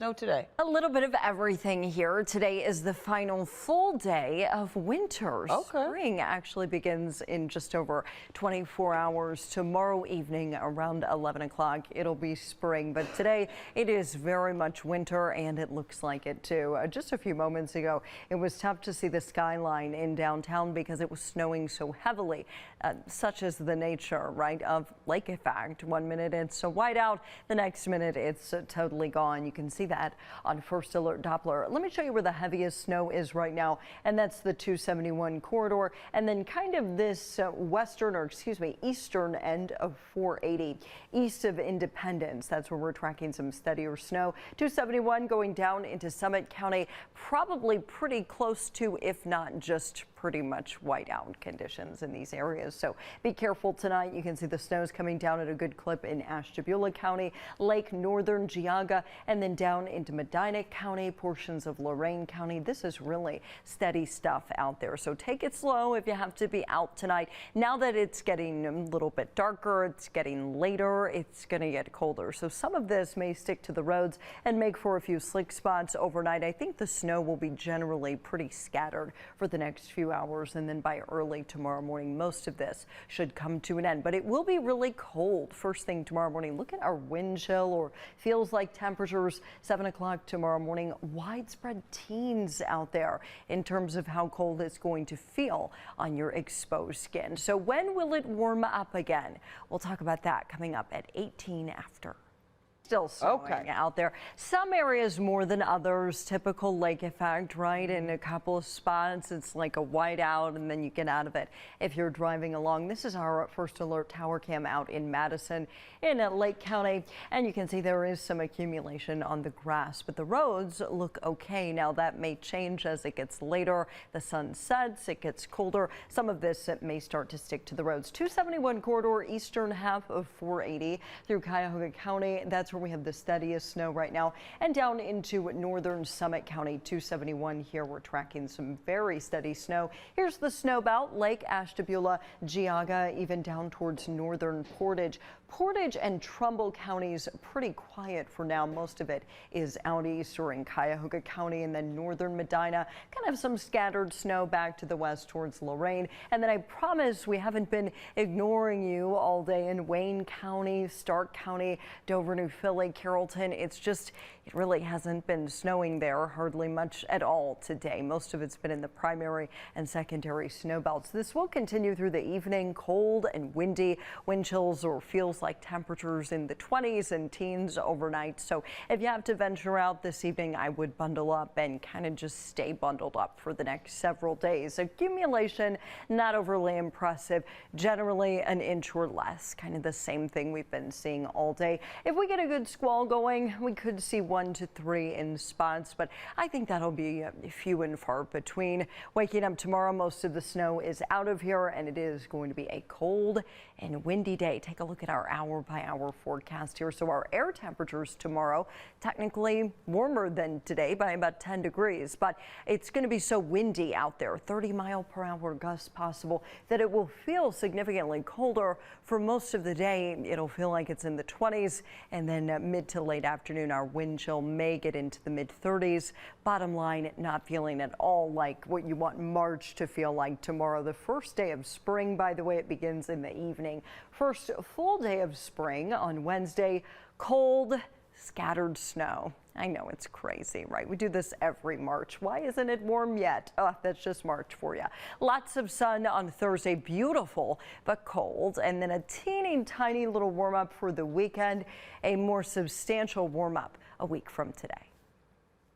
No today. A little bit of everything here. Today is the final full day of winter. Okay. Spring actually begins in just over 24 hours. Tomorrow evening around 11 o'clock, it'll be spring. But today it is very much winter, and it looks like it too. Just a few moments ago, it was tough to see the skyline in downtown because it was snowing so heavily. Such is the nature, right, of lake effect. 1 minute it's white out, the next minute it's totally gone. You can see that on First Alert Doppler. Let me show you where the heaviest snow is right now, and that's the 271 corridor, and then kind of this eastern end of 480 east of Independence. That's where we're tracking some steadier snow. 271 going down into Summit County, probably pretty close to, if not just pretty much whiteout conditions in these areas. So be careful tonight. You can see the snow's coming down at a good clip in Ashtabula County, Lake Northern Geauga, and then down into Medina County, portions of Lorain County. This is really steady stuff out there. So take it slow if you have to be out tonight. Now that it's getting a little bit darker, it's getting later, it's going to get colder. So some of this may stick to the roads and make for a few slick spots overnight. I think the snow will be generally pretty scattered for the next few hours, and then by early tomorrow morning, most of this should come to an end. But it will be really cold first thing tomorrow morning. Look at our wind chill, or feels like temperatures 7 o'clock tomorrow morning. Widespread teens out there in terms of how cold it's going to feel on your exposed skin. So when will it warm up again? We'll talk about that coming up at 18 after. Still snowing out there. Some areas more than others. Typical lake effect, right? In a couple of spots, it's like a whiteout, and then you get out of it if you're driving along. This is our First Alert Tower Cam out in Madison in Lake County, and you can see there is some accumulation on the grass, but the roads look okay. Now that may change as it gets later. The sun sets, it gets colder. Some of this may start to stick to the roads. 271 corridor, eastern half of 480 through Cuyahoga County. That's where we have the steadiest snow right now, and down into northern Summit County. 271 here, we're tracking some very steady snow. Here's the snow belt: Lake Ashtabula, Geauga, even down towards northern Portage and Trumbull counties. Pretty quiet for now. Most of it is out east or in Cuyahoga County, and then northern Medina, kind of some scattered snow back to the west towards Lorain. And then I promise we haven't been ignoring you all day in Wayne County, Stark County, Dover, New Philly, Carrollton. It really hasn't been snowing there hardly much at all today. Most of it's been in the primary and secondary snow belts. This will continue through the evening. Cold and windy, wind chills or feels like temperatures in the 20s and teens overnight. So if you have to venture out this evening, I would bundle up and kind of just stay bundled up for the next several days. Accumulation not overly impressive, generally an inch or less, kind of the same thing we've been seeing all day. If we get a good squall going, we could see 1 to 3 in spots, but I think that'll be few and far between. Waking up tomorrow, most of the snow is out of here, and it is going to be a cold and windy day. Take a look at our hour-by-hour forecast here. So our air temperatures tomorrow, technically warmer than today by about 10 degrees, but it's going to be so windy out there, 30-mile-per-hour gusts possible, that it will feel significantly colder for most of the day. It'll feel like it's in the 20s, and then mid to late afternoon, our wind chill may get into the mid-30s. Bottom line, not feeling at all like what you want March to feel like tomorrow. The first day of spring, by the way, it begins in the evening. First full day of spring on Wednesday. Cold, scattered snow. I know it's crazy, right? We do this every March. Why isn't it warm yet? Oh, that's just March for you. Lots of sun on Thursday. Beautiful, but cold. And then a teeny tiny little warm up for the weekend. A more substantial warm up a week from today.